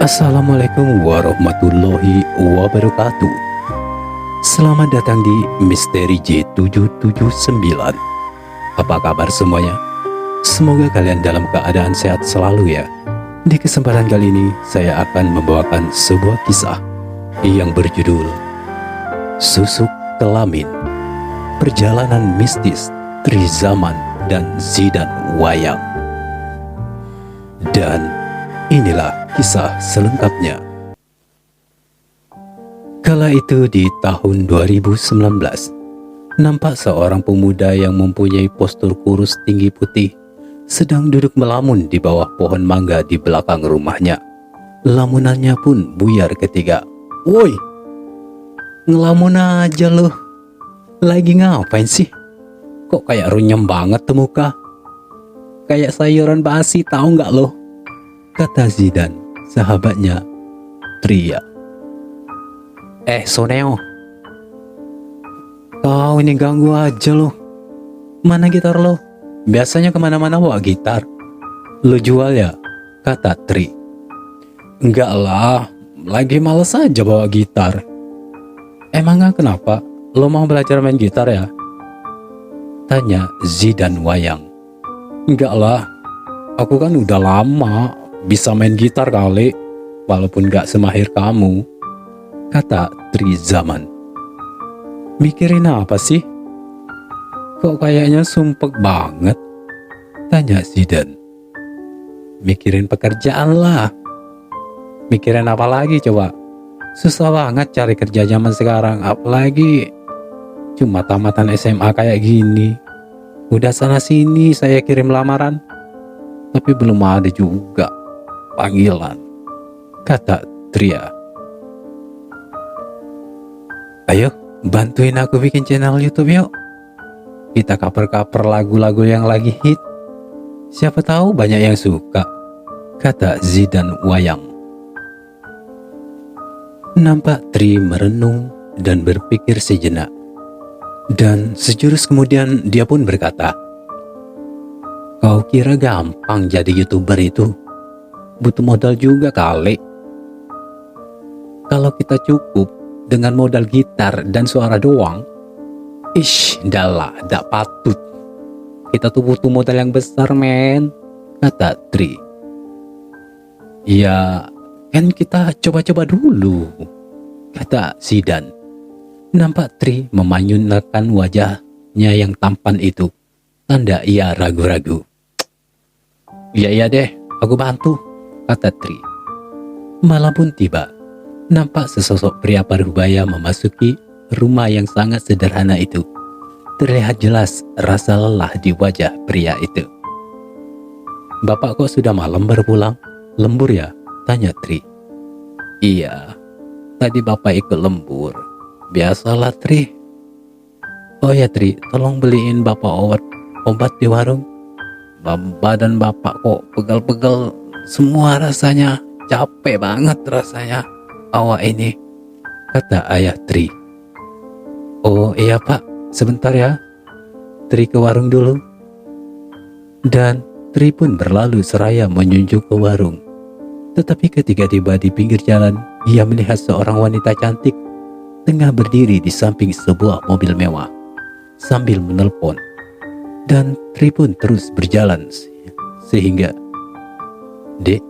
Assalamualaikum warahmatullahi wabarakatuh. Selamat datang di Misteri J779. Apa kabar semuanya? Semoga kalian dalam keadaan sehat selalu ya. Di kesempatan kali ini saya akan membawakan sebuah kisah yang berjudul Susuk Kelamin, Perjalanan Mistis Trizaman dan Zidan Wayang. Dan inilah kisah selengkapnya. Kala itu di tahun 2019, nampak seorang pemuda yang mempunyai postur kurus tinggi putih sedang duduk melamun di bawah pohon mangga di belakang rumahnya. Lamunannya pun buyar ketika, "Woi, ngelamun aja loh. Lagi ngapain sih? Kok kayak runyam banget tuh muka? Kayak sayuran basi tahu nggak loh?" kata Zidan, sahabatnya Tria. Soneo, kau ini ganggu aja loh. Mana gitar lo? Biasanya kemana-mana bawa gitar. Lo jual ya? Kata Tri. Enggak lah, lagi males aja bawa gitar. Emangnya kenapa? Lo mau belajar main gitar ya? Tanya Zidan Wayang. Enggak lah, aku kan udah lama bisa main gitar kali, walaupun gak semahir kamu, kata Trizaman. Mikirin apa sih? Kok kayaknya sumpek banget? Tanya Zidan. Mikirin pekerjaan lah. Mikirin apa lagi coba? Susah banget cari kerja zaman sekarang, apalagi cuma tamatan SMA kayak gini. Udah sana sini saya kirim lamaran, tapi belum ada juga panggilan, kata Tria. Ayo bantuin aku bikin channel YouTube yuk. Kita cover-cover lagu-lagu yang lagi hit. Siapa tahu banyak yang suka, kata Zidan Wayang. Nampak Tri merenung dan berpikir sejenak. Dan sejurus kemudian dia pun berkata, "Kau kira gampang jadi YouTuber itu? Butuh modal juga kali. Kalau kita cukup dengan modal gitar dan suara doang, dah patut. Kita tuh butuh modal yang besar, men," kata Tri. Ya, kan kita coba-coba dulu, kata Zidan. Nampak Tri memanyunkan wajahnya yang tampan itu, tanda ia ragu-ragu. Iya deh, aku bantu, kata Tri. Malam pun tiba. Nampak sesosok pria parubaya memasuki rumah yang sangat sederhana itu. Terlihat jelas rasa lelah di wajah pria itu. "Bapak kok sudah malam baru pulang? Lembur ya?" tanya Tri. "Iya, tadi bapak ikut lembur. Biasalah Tri." "Oh ya Tri, tolong beliin bapak obat di warung. Badan bapak kok pegal-pegal semua rasanya, capek banget rasanya awak ini," kata ayah Tri. "Oh iya pak, sebentar ya. Tri ke warung dulu." Dan Tri pun berlalu seraya menyunjuk ke warung. Tetapi ketika tiba di pinggir jalan, ia melihat seorang wanita cantik tengah berdiri di samping sebuah mobil mewah sambil menelpon. Dan Tri pun terus berjalan sehingga Dek.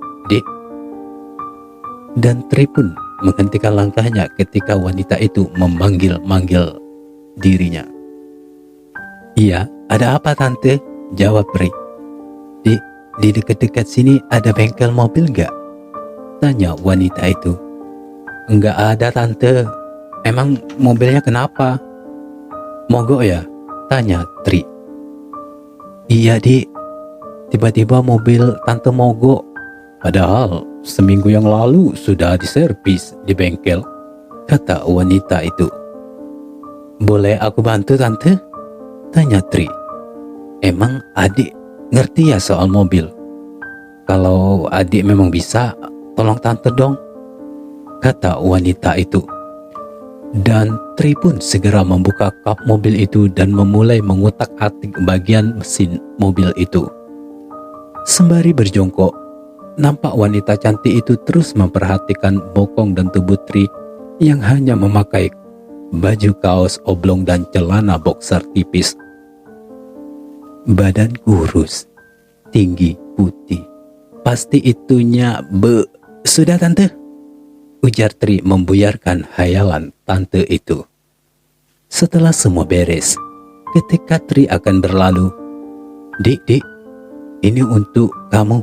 Dan Tri pun menghentikan langkahnya ketika wanita itu memanggil-manggil dirinya. "Iya, ada apa tante?" jawab Tri. Di dekat-dekat sini ada bengkel mobil gak?" tanya wanita itu. "Enggak ada tante. Emang mobilnya kenapa? Mogok ya?" tanya Tri. "Iya Dik, tiba-tiba mobil tante mogok. Padahal seminggu yang lalu sudah diservis di bengkel," kata wanita itu. "Boleh aku bantu tante?" tanya Tri. "Emang adik ngerti ya soal mobil? Kalau adik memang bisa, tolong tante dong," kata wanita itu. Dan Tri pun segera membuka kap mobil itu dan memulai mengutak-atik bagian mesin mobil itu. Sembari berjongkok, Nampak wanita cantik itu terus memperhatikan bokong dan tubuh Tri yang hanya memakai baju kaos oblong dan celana boxer tipis. Badan kurus, tinggi, putih. Pasti itunya Sudah tante, ujar Tri membuyarkan hayalan tante itu. Setelah semua beres, ketika Tri akan berlalu, Dik, ini untuk kamu.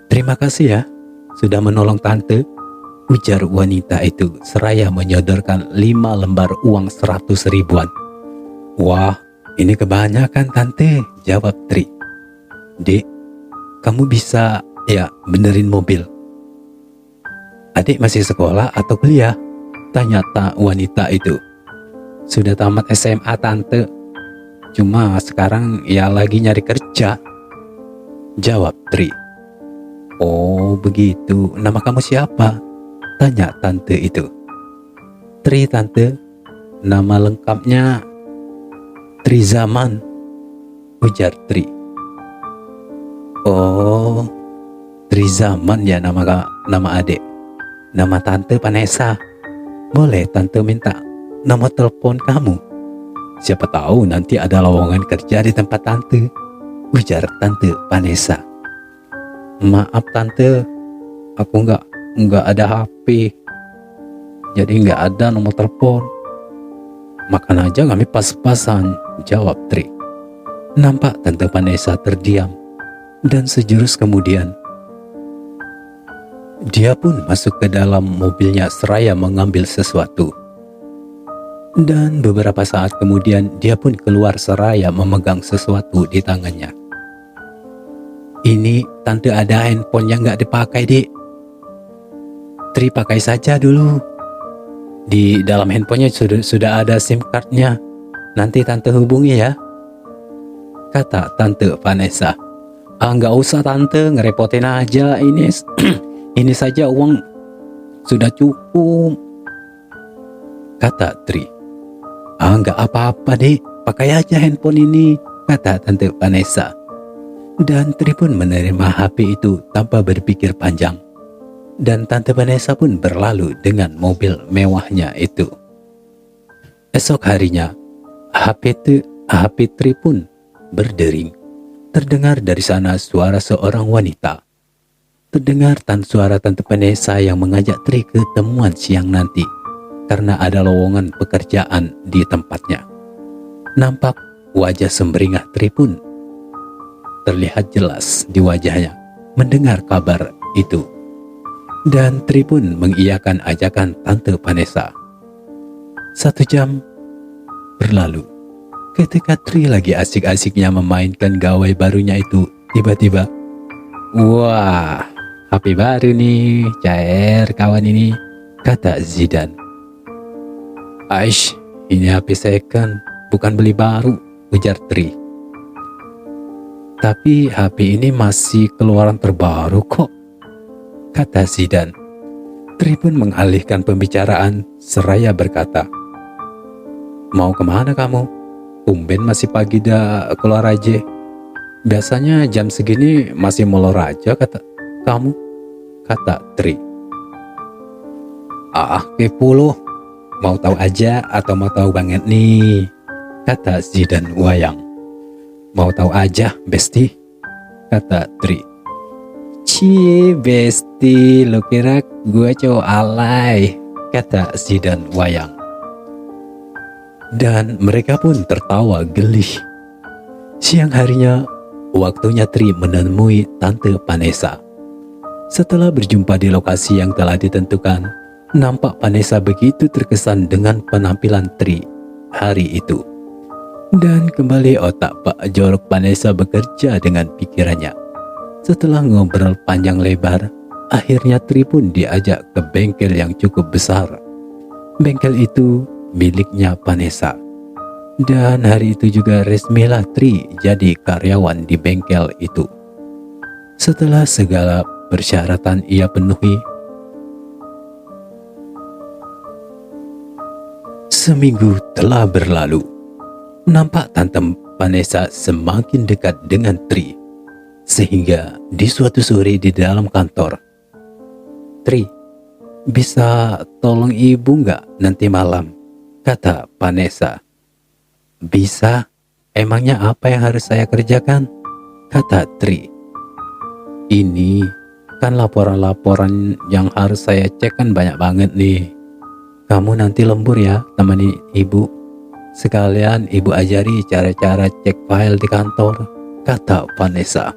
Terima kasih ya, sudah menolong tante, ujar wanita itu seraya menyodorkan 5 lembar uang 100 ribuan. Wah, ini kebanyakan tante, jawab Tri. Dik, kamu bisa ya benerin mobil. Adik masih sekolah atau kuliah? Tanya wanita itu. Sudah tamat SMA tante, cuma sekarang ya lagi nyari kerja, jawab Tri. Oh begitu, nama kamu siapa? Tanya tante itu. Tri tante, nama lengkapnya Tri Zaman, ujar Tri. Oh, Tri Zaman ya nama adik. Nama tante Vanessa. Boleh tante minta nomor telepon kamu? Siapa tahu nanti ada lowongan kerja di tempat tante, ujar tante Vanessa. Maaf tante, aku nggak ada HP, jadi nggak ada nomor telepon. Makan aja kami pas-pasan, jawab Tri. Nampak tante Vanessa terdiam, dan sejurus kemudian dia pun masuk ke dalam mobilnya seraya mengambil sesuatu. Dan beberapa saat kemudian dia pun keluar seraya memegang sesuatu di tangannya. Ini tante ada handphone yang gak dipakai, Dik. Tri pakai saja dulu. Di dalam handphonenya sudah ada SIM cardnya. Nanti tante hubungi ya, kata tante Vanessa. Gak usah tante, ngerepotin aja ini. Ini saja uang sudah cukup, kata Tri. Gak apa-apa Dik, pakai aja handphone ini, kata tante Vanessa. Dan Tri pun menerima HP itu tanpa berpikir panjang. Dan tante Vanessa pun berlalu dengan mobil mewahnya itu. Esok harinya, HP Tri pun berdering. Terdengar dari sana suara seorang wanita. Terdengar suara tante Vanessa yang mengajak Tri ke temuan siang nanti karena ada lowongan pekerjaan di tempatnya. Nampak wajah sumringah Tri pun terlihat jelas di wajahnya mendengar kabar itu. Dan Tri pun mengiyakan ajakan tante Vanessa. 1 jam berlalu. Ketika Tri lagi asik-asiknya memainkan gawai barunya itu, tiba-tiba, wah, HP baru nih, cair kawan ini, kata Zidan. Aish, ini HP second, bukan beli baru, ujar Tri. Tapi HP ini masih keluaran terbaru kok, kata Zidan. Tri pun mengalihkan pembicaraan seraya berkata, mau kemana kamu? Tumben masih pagi dah keluar aja. Biasanya jam segini masih molor aja kata kamu, kata Tri. Kepo loh, mau tahu aja atau mau tahu banget nih, kata Zidan Wayang. Mau tahu aja Besti, kata Tri. Cie Besti, lo kira gue cowok alay, kata Zidan Wayang. Dan mereka pun tertawa gelih. Siang harinya, waktunya Tri menemui tante Vanessa. Setelah berjumpa di lokasi yang telah ditentukan, nampak Vanessa begitu terkesan dengan penampilan Tri hari itu. Dan kembali otak Pak Jorok Vanessa bekerja dengan pikirannya. Setelah ngobrol panjang lebar, akhirnya Tri pun diajak ke bengkel yang cukup besar. Bengkel itu miliknya Vanessa. Dan hari itu juga resmilah Tri jadi karyawan di bengkel itu. Setelah segala persyaratan ia penuhi, seminggu telah berlalu. Nampak tante Vanessa semakin dekat dengan Tri. Sehingga di suatu sore di dalam kantor, "Tri, bisa tolong ibu nggak nanti malam?" kata Vanessa. "Bisa, emangnya apa yang harus saya kerjakan?" kata Tri. "Ini kan laporan-laporan yang harus saya cek kan banyak banget nih. Kamu nanti lembur ya temani ibu. Sekalian ibu ajari cara-cara cek file di kantor," kata Vanessa.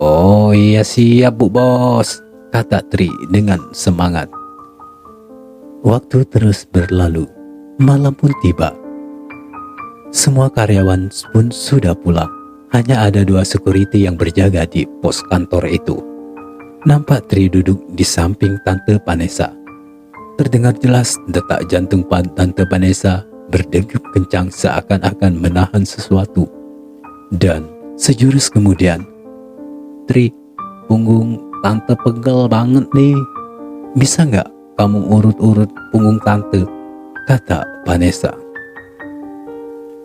"Oh iya siap Bu Bos," kata Tri dengan semangat. Waktu terus berlalu, malam pun tiba. Semua karyawan pun sudah pulang. Hanya ada 2 security yang berjaga di pos kantor itu. Nampak Tri duduk di samping Tante Vanessa. Terdengar jelas detak jantung Tante Vanessa berdegup kencang seakan-akan menahan sesuatu. Dan sejurus kemudian, "Tri, punggung tante pegel banget nih. Bisa nggak kamu urut-urut punggung tante?" kata Vanessa.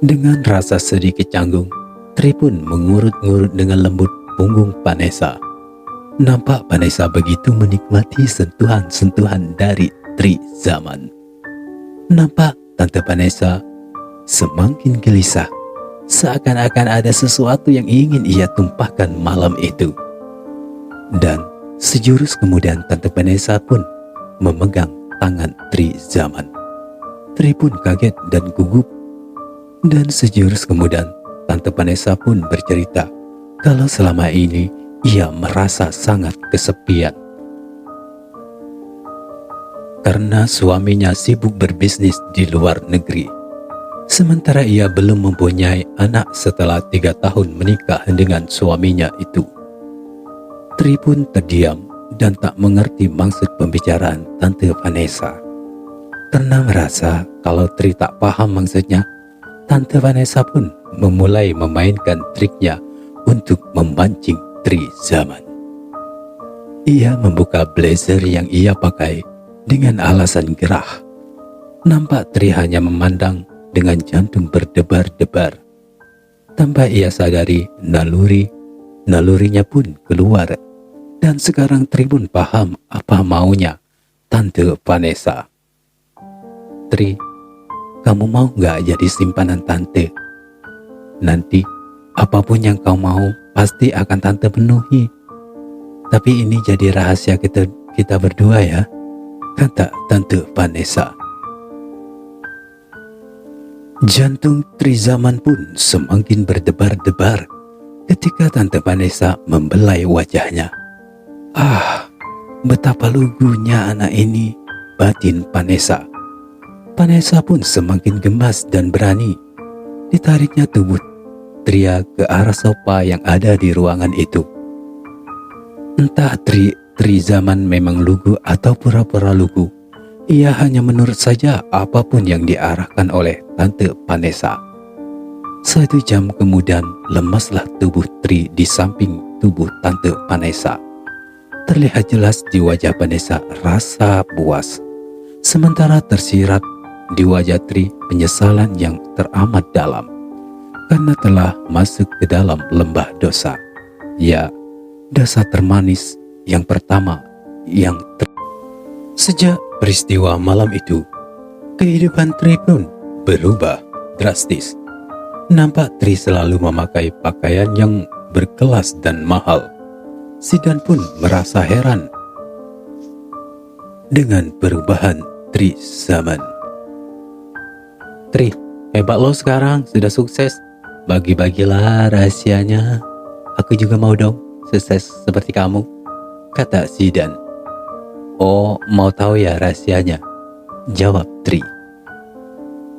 Dengan rasa sedikit canggung, Tri pun mengurut-ngurut dengan lembut punggung Vanessa. Nampak Vanessa begitu menikmati sentuhan-sentuhan dari Tri Zaman. Nampak Tante Vanessa semakin gelisah, seakan-akan ada sesuatu yang ingin ia tumpahkan malam itu. Dan sejurus kemudian Tante Vanessa pun memegang tangan Tri Zaman. Tri pun kaget dan gugup. Dan sejurus kemudian Tante Vanessa pun bercerita kalau selama ini ia merasa sangat kesepian. Karena suaminya sibuk berbisnis di luar negeri. Sementara ia belum mempunyai anak setelah 3 tahun menikah dengan suaminya itu. Tri pun terdiam dan tak mengerti maksud pembicaraan Tante Vanessa. Karena merasa kalau Tri tak paham maksudnya, Tante Vanessa pun memulai memainkan triknya untuk memancing Tri Zaman. Ia membuka blazer yang ia pakai dengan alasan gerah. Nampak Tri hanya memandang dengan jantung berdebar-debar. Tanpa ia sadari nalurinya pun keluar. Dan sekarang Tri pun paham apa maunya Tante Vanessa. "Tri, kamu mau gak jadi simpanan tante? Nanti apapun yang kau mau pasti akan tante penuhi. Tapi ini jadi rahasia kita berdua ya," kata Tante Vanessa. Jantung Tri Zaman pun semakin berdebar-debar ketika Tante Vanessa membelai wajahnya. "Ah, betapa lugunya anak ini," batin Vanessa. Vanessa pun semakin gemas dan berani. Ditariknya tubuh Tria ke arah sofa yang ada di ruangan itu. Entah Tri Zaman memang lugu atau pura-pura lugu. Ia hanya menurut saja apapun yang diarahkan oleh Tante Vanessa. 1 jam kemudian lemaslah tubuh Tri di samping tubuh Tante Vanessa. Terlihat jelas di wajah Vanessa rasa puas. Sementara tersirat di wajah Tri penyesalan yang teramat dalam. Karena telah masuk ke dalam lembah dosa. Ya, dosa termanis yang pertama Sejak peristiwa malam itu, kehidupan Tri pun berubah drastis. Nampak Tri selalu memakai pakaian yang berkelas dan mahal. Zidan pun merasa heran dengan perubahan Tri Zaman. "Tri, hebat lo sekarang, sudah sukses. Bagi-bagilah rahasianya. Aku juga mau dong sukses seperti kamu," kata Zidan. "Oh, mau tahu ya rahasianya?" jawab Tri.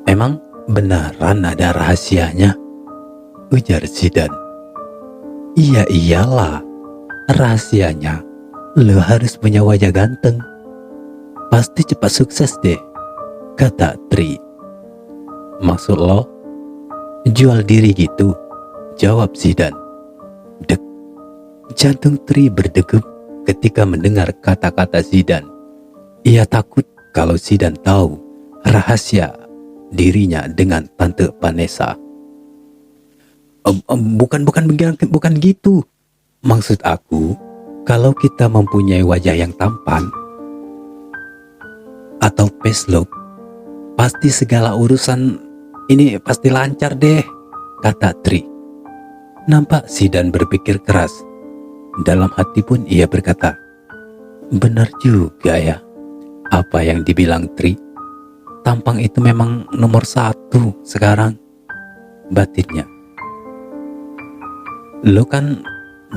"Emang beneran ada rahasianya?" ujar Zidan. "Iya iyalah, rahasianya lo harus punya wajah ganteng. Pasti cepat sukses deh," kata Tri. "Maksud lo jual diri gitu?" jawab Zidan. Dek, jantung Tri berdegup ketika mendengar kata-kata Zidan. Ia takut kalau Zidan tahu rahasia dirinya dengan Tante Vanessa. Bukan gitu," Maksud aku, kalau kita mempunyai wajah yang tampan atau face look, pasti segala urusan ini pasti lancar deh, kata Tri. Nampak Zidan berpikir keras. Dalam hati pun ia berkata, benar juga ya, apa yang dibilang Tri. Tampang itu memang nomor 1 sekarang, batinnya. Lo kan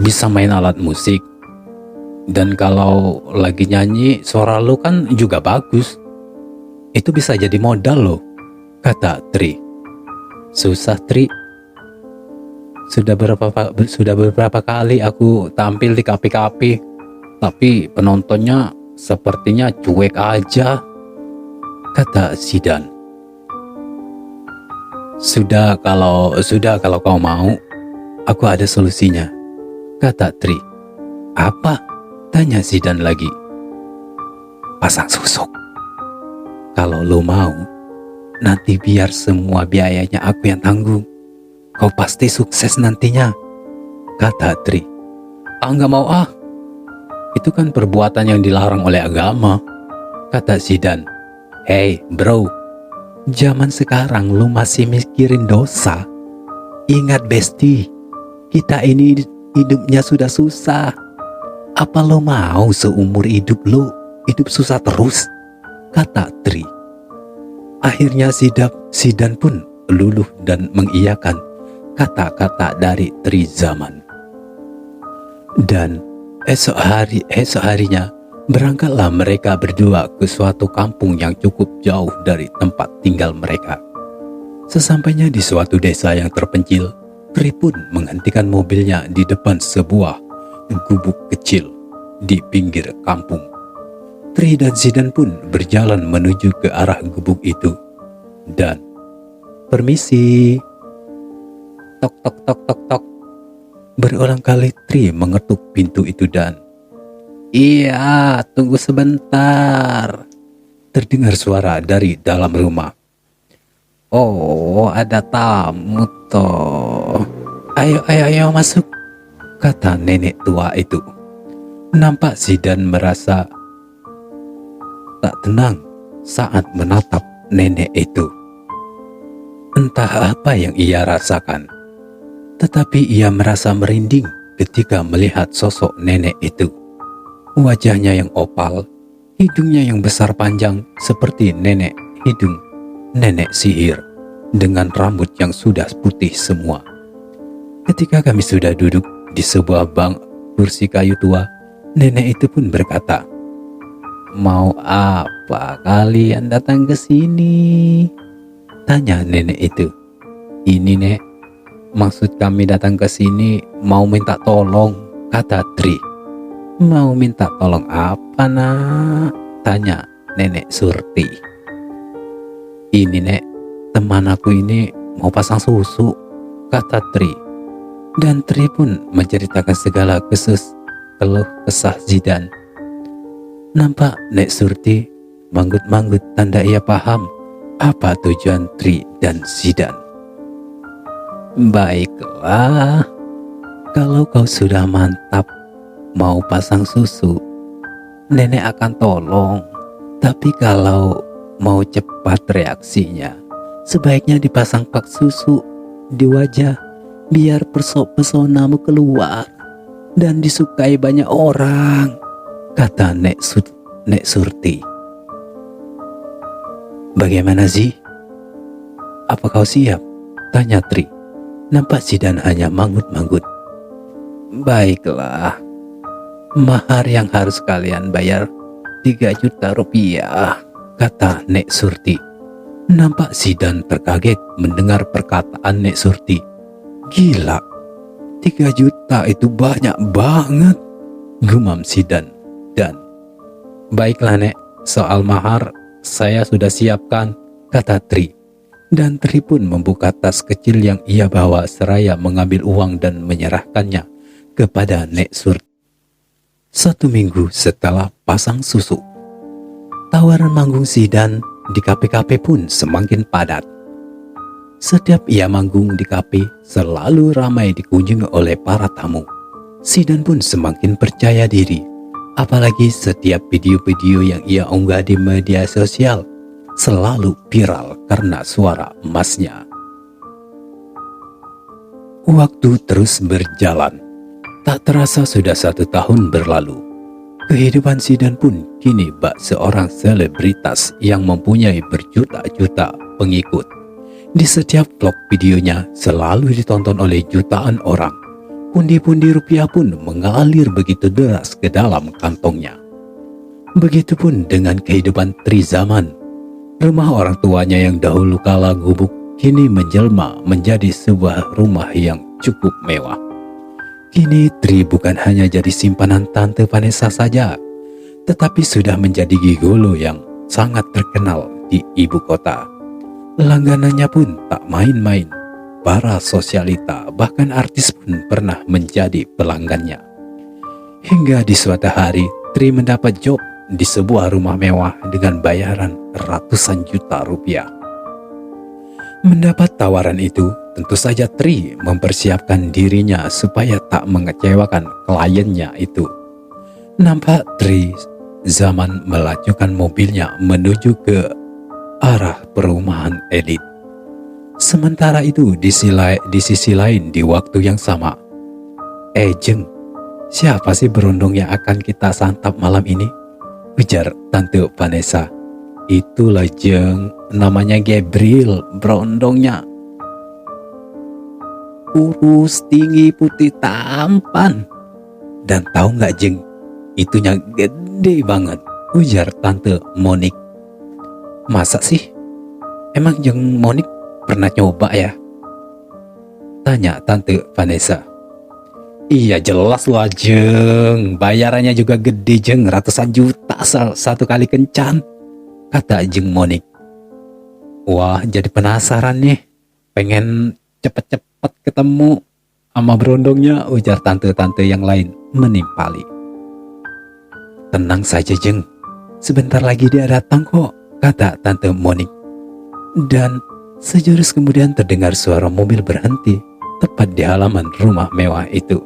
bisa main alat musik, dan kalau lagi nyanyi suara lo kan juga bagus. Itu bisa jadi modal lo, kata Tri. Susah Tri. Sudah beberapa kali aku tampil di kafe-kafe, tapi penontonnya sepertinya cuek aja, kata Zidan. Sudah kalau kau mau, aku ada solusinya, kata Tri. Apa? Tanya Zidan lagi. Pasang susuk. Kalau lo mau, nanti biar semua biayanya aku yang tanggung. Kau pasti sukses nantinya, kata Tri. Nggak mau ah. Itu kan perbuatan yang dilarang oleh agama, kata Zidan. Hey bro, zaman sekarang lu masih mikirin dosa. Ingat besti, kita ini hidupnya sudah susah. Apa lo mau seumur hidup lo hidup susah terus, kata Tri. Akhirnya Zidan pun luluh dan mengiyakan kata-kata dari Tri Zaman. Dan esok harinya berangkatlah mereka berdua ke suatu kampung yang cukup jauh dari tempat tinggal mereka. Sesampainya di suatu desa yang terpencil, Tri pun menghentikan mobilnya di depan sebuah gubuk kecil di pinggir kampung. Tri dan Zidan pun berjalan menuju ke arah gubuk itu. Dan permisi. Tok tok tok tok tok. Berulang kali Tri mengetuk pintu itu dan iya, tunggu sebentar, terdengar suara dari dalam rumah. Oh, ada tamu toh. Ayo masuk, kata nenek tua itu. Nampak Zidan merasa tak tenang saat menatap nenek itu. Entah apa yang ia rasakan, tetapi ia merasa merinding ketika melihat sosok nenek itu. Wajahnya yang opal, hidungnya yang besar panjang seperti hidung nenek sihir, dengan rambut yang sudah putih semua. Ketika kami sudah duduk di sebuah kursi kayu tua, nenek itu pun berkata, "Mau apa kalian datang ke sini?" Tanya nenek itu. "Ini nek, maksud kami datang ke sini mau minta tolong," kata Tri. "Mau minta tolong apa nak?" tanya nenek Surti. "Ini nek, teman aku ini mau pasang susu," kata Tri. Dan Tri pun menceritakan segala keluh kesah Zidan. Nampak Nek Surti manggut-manggut tanda ia paham apa tujuan Tri dan Zidan. "Baiklah, kalau kau sudah mantap mau pasang susu, nenek akan tolong. Tapi kalau mau cepat reaksinya, sebaiknya dipasang pak susu di wajah biar pesonamu keluar dan disukai banyak orang," kata Nek Surti. "Bagaimana Zi? Apa kau siap?" tanya Tri. Nampak Zidan hanya manggut-manggut. "Baiklah, mahar yang harus kalian bayar 3 juta rupiah," kata Nek Surti. Nampak Zidan terkaget mendengar perkataan Nek Surti. "Gila, 3 juta itu banyak banget," gumam Zidan. Dan "Baiklah Nek, soal mahar saya sudah siapkan," kata Tri. Dan Tri pun membuka tas kecil yang ia bawa seraya mengambil uang dan menyerahkannya kepada Nek Surti. 1 minggu setelah pasang susu, tawaran manggung Zidan di kafe-kafe pun semakin padat. Setiap ia manggung di kafe, selalu ramai dikunjungi oleh para tamu. Zidan pun semakin percaya diri. Apalagi setiap video-video yang ia unggah di media sosial selalu viral karena suara emasnya. Waktu terus berjalan. Tak terasa sudah 1 tahun berlalu. Kehidupan Zidan pun kini bak seorang selebritas yang mempunyai berjuta-juta pengikut. Di setiap vlog videonya selalu ditonton oleh jutaan orang. Pundi-pundi rupiah pun mengalir begitu deras ke dalam kantongnya. Begitupun dengan kehidupan Tri Zaman. Rumah orang tuanya yang dahulu kala gubuk kini menjelma menjadi sebuah rumah yang cukup mewah. Kini Tri bukan hanya jadi simpanan Tante Vanessa saja, tetapi sudah menjadi gigolo yang sangat terkenal di ibu kota. Langganannya pun tak main-main. Para sosialita bahkan artis pun pernah menjadi pelanggannya. Hingga di suatu hari Tri mendapat job di sebuah rumah mewah dengan bayaran ratusan juta rupiah. Mendapat tawaran itu, tentu saja Tri mempersiapkan dirinya supaya tak mengecewakan kliennya itu. Nampak Tri Zaman melajukan mobilnya menuju ke arah perumahan elit. Sementara itu di sisi lain di waktu yang sama, Jeng, siapa sih berondong yang akan kita santap malam ini? Ujar Tante Vanessa. Itulah Jeng, namanya Gabriel, berondongnya. Kurus, tinggi, putih, tampan. Dan tahu nggak Jeng, itunya gede banget, ujar Tante Monik. Masa sih? Emang Jeng Monik pernah nyoba ya? Tanya Tante Vanessa. Iya jelas lah Jeng, bayarannya juga gede Jeng, ratusan juta satu kali kencan, kata Jeng Monik. Wah jadi penasaran nih, pengen cepet-cepet ketemu sama berondongnya, ujar tante-tante yang lain menimpali. Tenang saja Jeng, sebentar lagi dia datang kok, kata Tante Monik. Dan sejurus kemudian terdengar suara mobil berhenti tepat di halaman rumah mewah itu.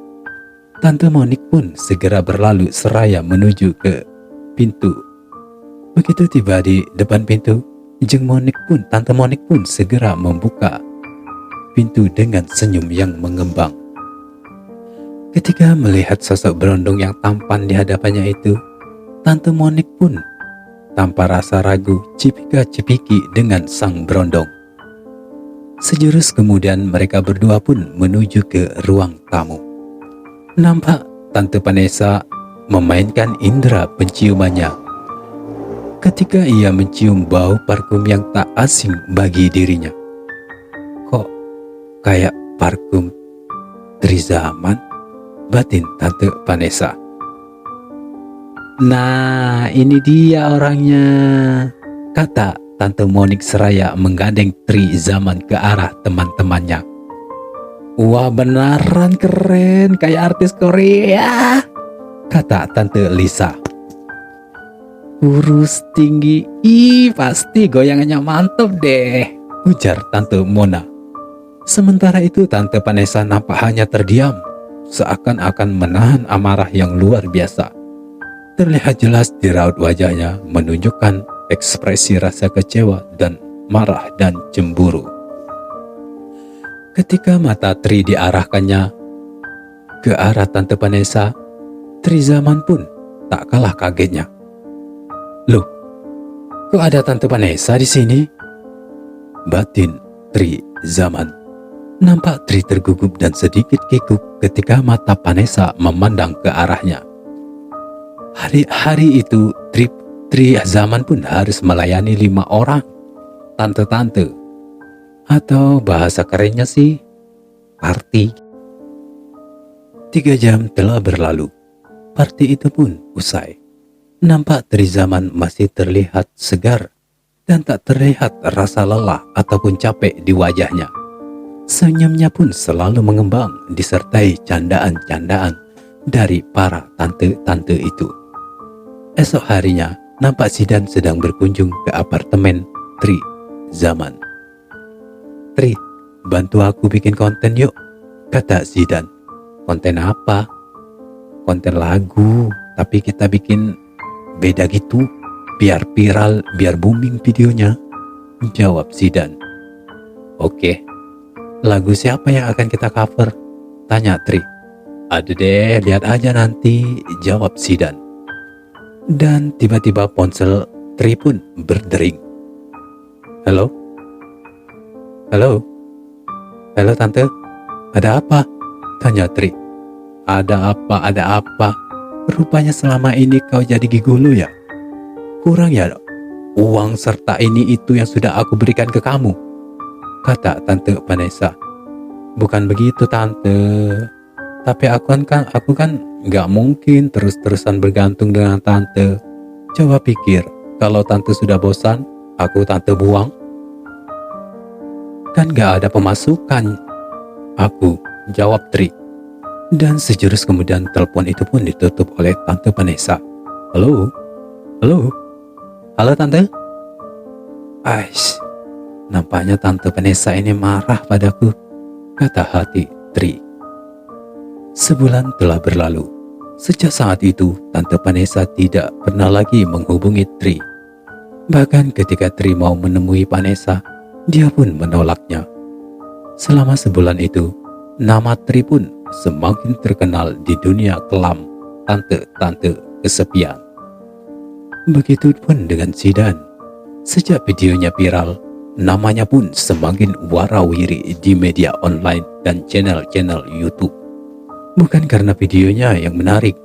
Tante Monik pun segera berlalu seraya menuju ke pintu. Begitu tiba di depan pintu, Tante Monik pun segera membuka pintu dengan senyum yang mengembang. Ketika melihat sosok berondong yang tampan di hadapannya itu, Tante Monik pun tanpa rasa ragu cipika-cipiki dengan sang berondong. Sejurus kemudian mereka berdua pun menuju ke ruang tamu. Nampak Tante Vanessa memainkan indera penciumannya. Ketika ia mencium bau parfum yang tak asing bagi dirinya. Kok kayak parfum Tri Zaman? Batin Tante Vanessa. Nah, ini dia orangnya, kata Tante Monik seraya menggandeng Tri Zaman ke arah teman-temannya. Wah beneran keren, kayak artis Korea, kata Tante Lisa. Kurus, tinggi, pasti goyangannya mantep deh, ujar Tante Mona. Sementara itu Tante Vanessa nampak hanya terdiam, seakan-akan menahan amarah yang luar biasa. Terlihat jelas di raut wajahnya menunjukkan ekspresi rasa kecewa dan marah dan cemburu. Ketika mata Tri diarahkannya ke arah Tante Vanessa, Tri Zaman pun tak kalah kagetnya. Loh, kok ada Tante Vanessa di sini? Batin Tri Zaman. Nampak Tri tergugup dan sedikit kikuk ketika mata Vanessa memandang ke arahnya. Hari itu Tri Zaman pun harus melayani 5 orang tante-tante, atau bahasa kerennya sih party. 3 jam telah berlalu, party itu pun usai. Nampak Tri Zaman masih terlihat segar dan tak terlihat rasa lelah ataupun capek di wajahnya. Senyumnya pun selalu mengembang disertai candaan-candaan dari para tante-tante itu. Esok harinya, nampak Zidan sedang berkunjung ke apartemen Tri Zaman. Tri, bantu aku bikin konten yuk, kata Zidan. Konten apa? konten lagu, tapi kita bikin beda gitu, biar viral, biar booming videonya, jawab Zidan. Oke, lagu siapa yang akan kita cover? Tanya Tri. Ada deh, lihat aja nanti, jawab Zidan. Dan tiba-tiba ponsel Tri pun berdering. Halo? Halo? Halo tante? Ada apa? Tanya Tri. Ada apa? Rupanya selama ini kau jadi gigolo ya? Kurang ya uang serta ini itu yang sudah aku berikan ke kamu, kata Tante Vanessa. Bukan begitu tante, tapi aku kan nggak mungkin terus-terusan bergantung dengan tante. Coba pikir, kalau tante sudah bosan, tante buang. Kan nggak ada pemasukan. Aku, jawab Tri. Dan sejurus kemudian telepon itu pun ditutup oleh Tante Vanessa. Halo? Halo? Halo tante? Aish, nampaknya Tante Vanessa ini marah padaku, kata hati Tri. Sebulan telah berlalu. Sejak saat itu, Tante Vanessa tidak pernah lagi menghubungi Tri. Bahkan ketika Tri mau menemui Vanessa, dia pun menolaknya. Selama sebulan itu, nama Tri pun semakin terkenal di dunia kelam tante-tante kesepian. Begitupun dengan Zidan. Sejak videonya viral, namanya pun semakin warawiri di media online dan channel-channel YouTube. Bukan karena videonya yang menarik,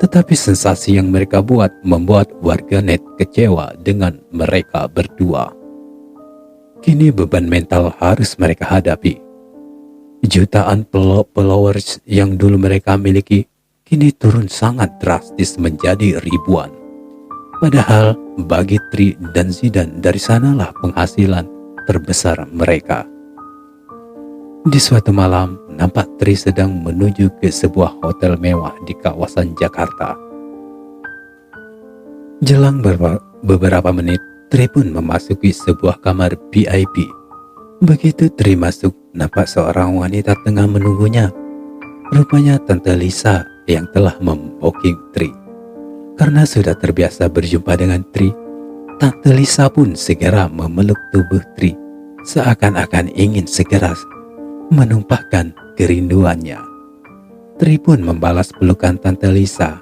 tetapi sensasi yang mereka buat membuat warganet kecewa dengan mereka berdua. Kini beban mental harus mereka hadapi. Jutaan followers yang dulu mereka miliki kini turun sangat drastis menjadi ribuan. Padahal bagi Tri dan Zidan dari sanalah penghasilan terbesar mereka. Di suatu malam, nampak Tri sedang menuju ke sebuah hotel mewah di kawasan Jakarta. Jelang beberapa menit, Tri pun memasuki sebuah kamar VIP. Begitu Tri masuk, nampak seorang wanita tengah menunggunya. Rupanya Tante Lisa yang telah membooking Tri. Karena sudah terbiasa berjumpa dengan Tri, Tante Lisa pun segera memeluk tubuh Tri, seakan-akan ingin segera menumpahkan kerinduannya. Tri pun membalas pelukan Tante Lisa.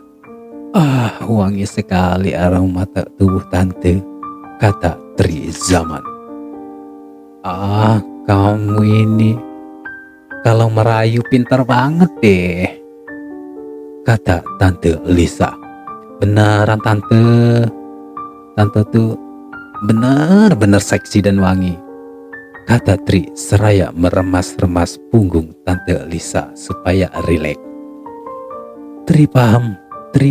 Ah, wangi sekali aroma tubuh tante, kata Tri Zaman. Ah, kamu ini kalau merayu pintar banget deh, kata Tante Lisa. Beneran tante, tante tuh benar-benar seksi dan wangi, kata Tri seraya meremas-remas punggung Tante Lisa supaya rileks. Tri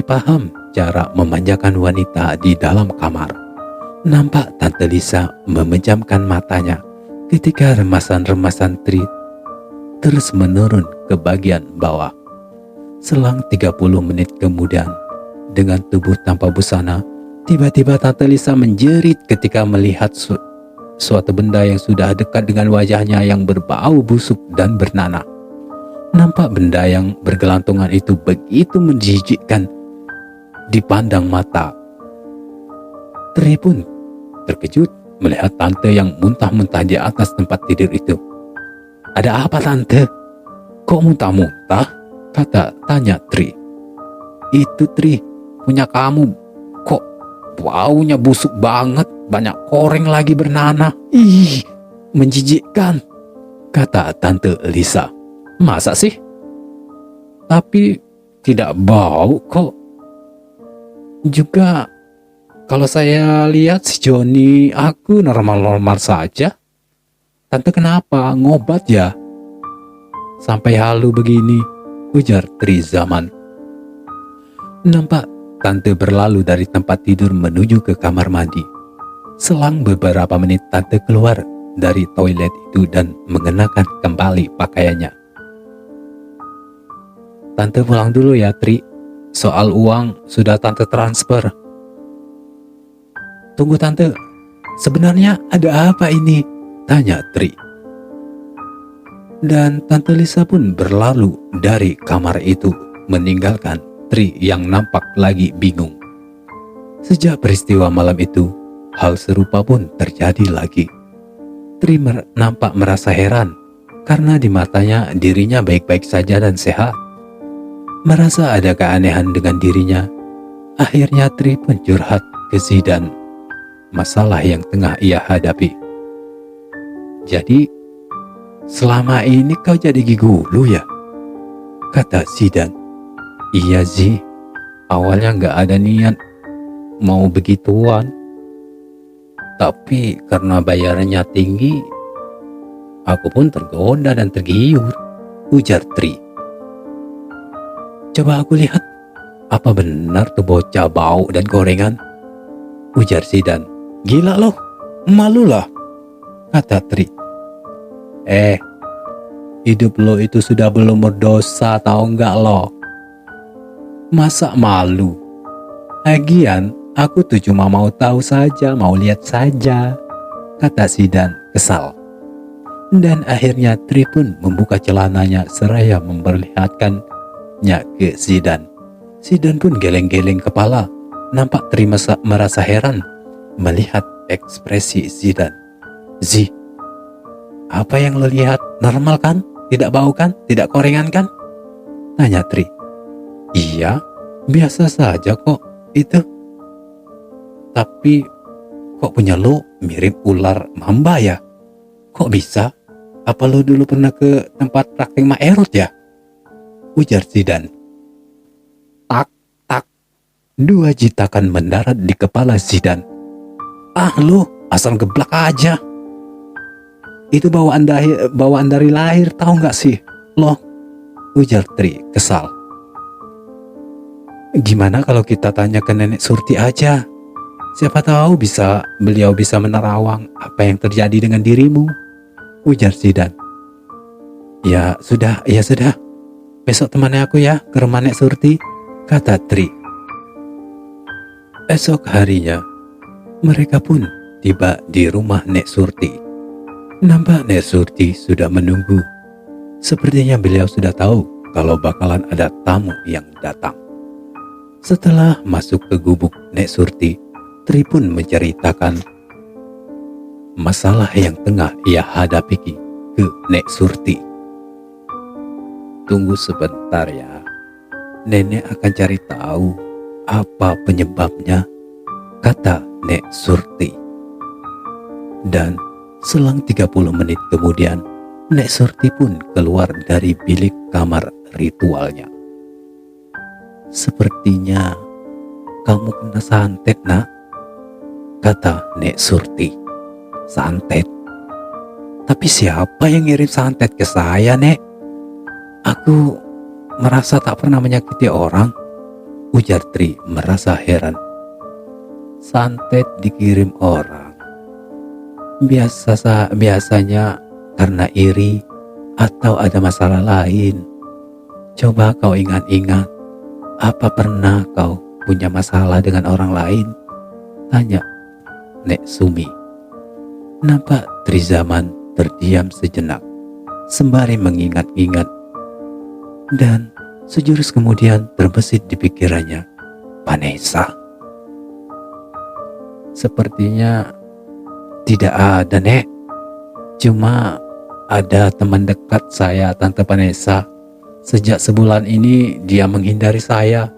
paham cara memanjakan wanita di dalam kamar. Nampak Tante Lisa memejamkan matanya ketika remasan-remasan Tri terus menurun ke bagian bawah. Selang 30 menit kemudian, dengan tubuh tanpa busana, tiba-tiba Tante Lisa menjerit ketika melihat suatu benda yang sudah dekat dengan wajahnya yang berbau busuk dan bernanah. Nampak benda yang bergelantungan itu begitu menjijikkan dipandang mata. Tri pun terkejut melihat tante yang muntah-muntah di atas tempat tidur itu. Ada apa tante? Kok muntah-muntah? Tanya Tri. Itu Tri, punya kamu kok baunya busuk banget, banyak koreng lagi bernanah. Ih, menjijikkan, kata Tante Lisa. Masa sih? Tapi tidak bau kok. Juga kalau saya lihat si Joni, aku normal-normal saja. Tante kenapa? Ngobat ya? Sampai halu begini, ujar Tri Zaman. Nampak Tante berlalu dari tempat tidur menuju ke kamar mandi. Selang beberapa menit Tante keluar dari toilet itu dan mengenakan kembali pakaiannya. Tante pulang dulu ya Tri, soal uang sudah Tante transfer. Tunggu Tante, sebenarnya ada apa ini? Tanya Tri. Dan Tante Lisa pun berlalu dari kamar itu, meninggalkan Tri yang nampak lagi bingung. Sejak peristiwa malam itu, hal serupa pun terjadi lagi. Tri nampak merasa heran karena di matanya dirinya baik-baik saja dan sehat. Merasa ada keanehan dengan dirinya. Akhirnya Tri pun curhat ke Zidan masalah yang tengah ia hadapi. "Jadi, selama ini kau jadi gigulu ya?" kata Zidan. "Iya Zi, awalnya gak ada niat mau begituan. Tapi karena bayarannya tinggi, aku pun tergoda dan tergiur," ujar Tri. "Coba aku lihat, apa benar tuh bocah bau dan gorengan?" ujar Zidan. "Gila loh, malu lah," kata Tri. Hidup lo itu sudah belum berdosa, tahu nggak lo? Masa malu? Lagian aku tuh cuma mau tahu saja, mau lihat saja," kata Zidan kesal. Dan akhirnya Tri pun membuka celananya seraya memperlihatkannya ke Zidan. Zidan pun geleng-geleng kepala. Nampak Tri merasa heran melihat ekspresi Zidan. "Zi, apa yang lo lihat normal kan? Tidak bau kan? Tidak korengan kan?" tanya Tri. "Iya, biasa saja kok itu. Tapi kok punya lo mirip ular mamba ya? Kok bisa? Apa lo dulu pernah ke tempat praktek Mak Erot ya?" ujar Zidan. Tak, tak. 2 jitakan mendarat di kepala Zidan. "Ah lo, asal geblak aja. Itu bawaan dari lahir, tahu nggak sih lo?" ujar Tri kesal. "Gimana kalau kita tanya ke Nenek Surti aja? Siapa tahu beliau bisa menerawang apa yang terjadi dengan dirimu," ujar Zidan. Ya sudah. Besok temani aku ya ke rumah Nek Surti," kata Tri. Esok harinya, mereka pun tiba di rumah Nek Surti. Nampak Nek Surti sudah menunggu. Sepertinya beliau sudah tahu kalau bakalan ada tamu yang datang. Setelah masuk ke gubuk Nek Surti, Tri pun menceritakan masalah yang tengah ia hadapi ke Nek Surti. "Tunggu sebentar ya, nenek akan cari tahu apa penyebabnya," kata Nek Surti. Dan selang 30 menit kemudian, Nek Surti pun keluar dari bilik kamar ritualnya. "Sepertinya kamu kena santet, Nak," kata Nek Surti. "Santet? Tapi siapa yang ngirim santet ke saya, Nek? Aku merasa tak pernah menyakiti orang," ujar Tri merasa heran. "Santet dikirim orang biasanya karena iri atau ada masalah lain. Coba kau ingat-ingat, apa pernah kau punya masalah dengan orang lain?" tanya Nek Sumi. Nampak Trizaman terdiam sejenak sembari mengingat-ingat, dan sejurus kemudian terbesit di pikirannya, "Vanessa? Sepertinya tidak ada, Nek. Cuma ada teman dekat saya, Tante Vanessa. Sejak sebulan ini dia menghindari saya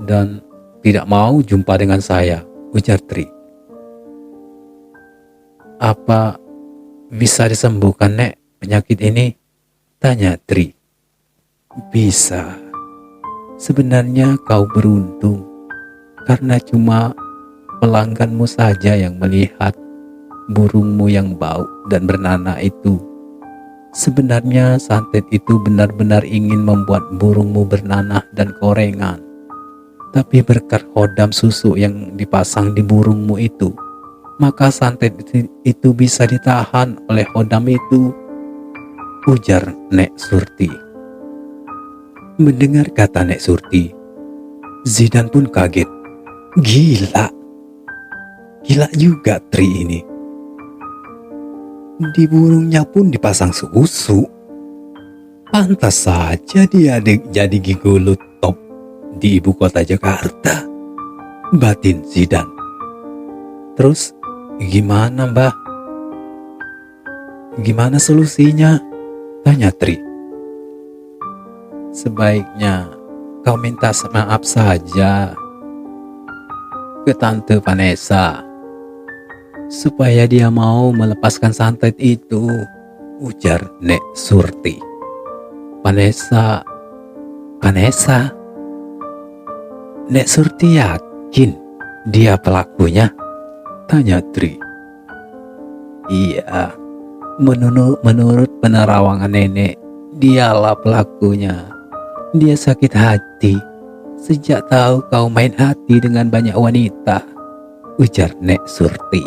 dan tidak mau jumpa dengan saya," ujar Tri. "Apa bisa disembuhkan, Nek, penyakit ini?" tanya Tri. "Bisa. Sebenarnya kau beruntung karena cuma pelangganmu saja yang melihat burungmu yang bau dan bernanah itu. Sebenarnya santet itu benar-benar ingin membuat burungmu bernanah dan korengan. Tapi berkat hodam susu yang dipasang di burungmu itu, maka santet itu bisa ditahan oleh hodam itu," ujar Nek Surti. Mendengar kata Nek Surti, Zidan pun kaget. Gila juga Tri ini. Di burungnya pun dipasang susu. Pantas saja dia jadi gigolo top di ibu kota Jakarta, batin Zidan. Terus gimana Mbah? Gimana solusinya? Tanya Tri. Sebaiknya kau minta maaf saja ke Tante Vanessa supaya dia mau melepaskan santet itu, ujar Nek Surti. Vanessa? Nek Surti yakin dia pelakunya? Tanya Tri. Iya, menurut penerawangan nenek, dialah pelakunya. Dia sakit hati sejak tahu kau main hati dengan banyak wanita, ujar Nek Surti.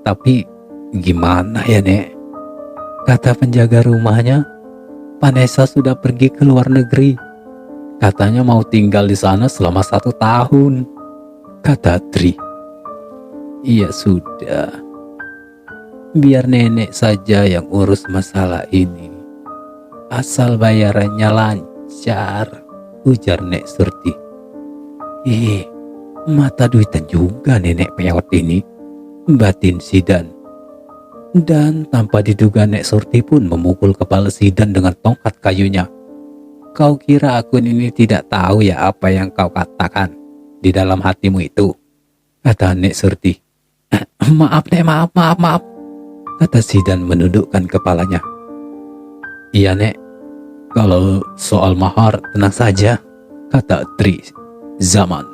Tapi gimana ya Nek? Kata penjaga rumahnya, Vanessa sudah pergi ke luar negeri. Katanya mau tinggal di sana selama 1 tahun, kata Tri. Iya sudah, biar nenek saja yang urus masalah ini. Asal bayarannya lancar, ujar Nek Surti. Mata duitan juga nenek peot ini, batin Zidan. Dan tanpa diduga Nek Surti pun memukul kepala Zidan dengan tongkat kayunya. Kau kira akun ini tidak tahu ya apa yang kau katakan di dalam hatimu itu, kata Nek Surti. Maaf Nek, maaf, kata Zidan menundukkan kepalanya. Iya Nek, kalau soal mahar tenang saja, kata Tri Zaman.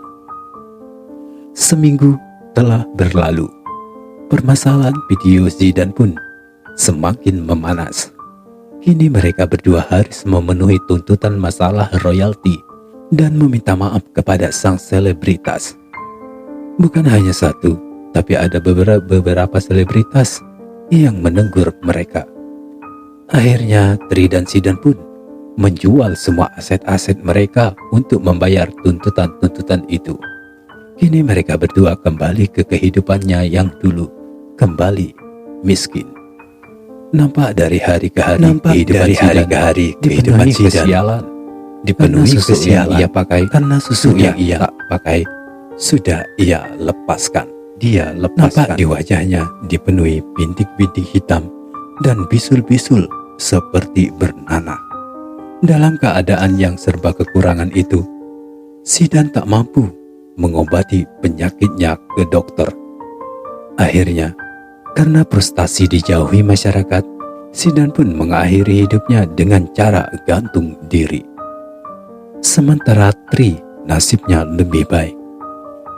Seminggu telah berlalu. Permasalahan video Zidan pun semakin memanas. Kini mereka berdua harus memenuhi tuntutan masalah royalti dan meminta maaf kepada sang selebritas. Bukan hanya satu, tapi ada beberapa selebritas yang menegur mereka. Akhirnya Tri dan Zidan pun menjual semua aset-aset mereka untuk membayar tuntutan-tuntutan itu. Kini mereka berdua kembali ke kehidupannya yang dulu, kembali miskin. Nampak dari hari ke hari kehidupan Zidan dipenuhi kesialan ia pakai, karena susu yang ia tak pakai sudah ia lepaskan. Nampak di wajahnya dipenuhi bintik-bintik hitam dan bisul-bisul seperti bernanah. Dalam keadaan yang serba kekurangan itu, Zidan tak mampu mengobati penyakitnya ke dokter. Akhirnya, karena frustasi dijauhi masyarakat, Zidan pun mengakhiri hidupnya dengan cara gantung diri. Sementara Tri nasibnya lebih baik.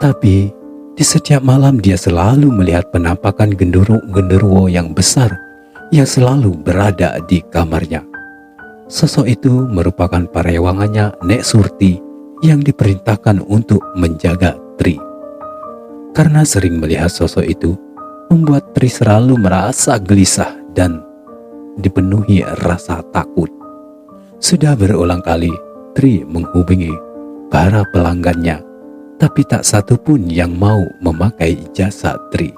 Tapi di setiap malam dia selalu melihat penampakan genderuwo yang besar yang selalu berada di kamarnya. Sosok itu merupakan parewangannya Nek Surti yang diperintahkan untuk menjaga Tri. Karena sering melihat sosok itu, membuat Tri selalu merasa gelisah dan dipenuhi rasa takut. Sudah berulang kali Tri menghubungi para pelanggannya, tapi tak satu pun yang mau memakai jasa Tri.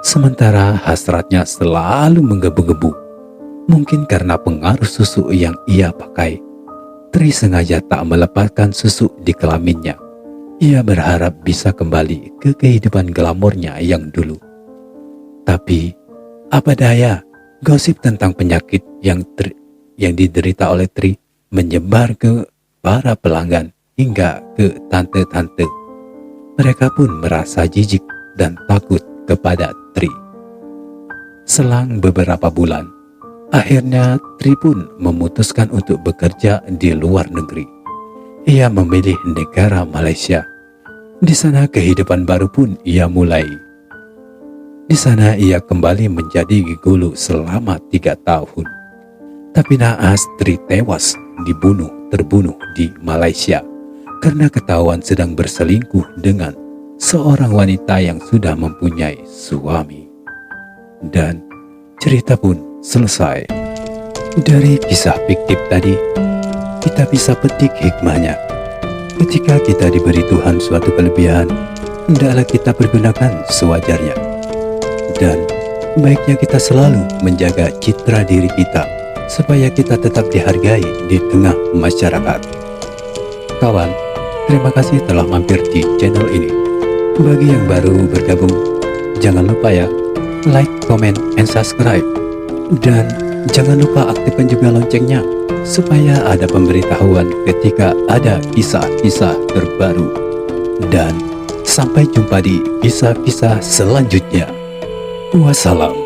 Sementara hasratnya selalu menggebu-gebu. Mungkin karena pengaruh susu yang ia pakai, Tri sengaja tak melepaskan susu di kelaminnya. Ia berharap bisa kembali ke kehidupan glamornya yang dulu. Tapi apa daya, gosip tentang penyakit yang diderita oleh Tri menyebar ke para pelanggan hingga ke tante-tante. Mereka pun merasa jijik dan takut kepada Tri. Selang beberapa bulan, akhirnya Tri pun memutuskan untuk bekerja di luar negeri. Ia memilih negara Malaysia. Di sana kehidupan baru pun ia mulai. Di sana ia kembali menjadi gigolo selama 3 tahun. Tapi naas Tri tewas terbunuh di Malaysia karena ketahuan sedang berselingkuh dengan seorang wanita yang sudah mempunyai suami. Dan cerita pun selesai. Dari kisah fiktif tadi, kita bisa petik hikmahnya. Ketika kita diberi Tuhan suatu kelebihan, hendaklah kita pergunakan sewajarnya. Dan baiknya kita selalu menjaga citra diri kita supaya kita tetap dihargai di tengah masyarakat. kawan, terima kasih telah mampir di channel ini. Bagi yang baru bergabung, jangan lupa ya, like, comment, and subscribe. Dan jangan lupa aktifkan juga loncengnya, supaya ada pemberitahuan ketika ada kisah-kisah terbaru. Dan sampai jumpa di kisah-kisah selanjutnya. Wassalam.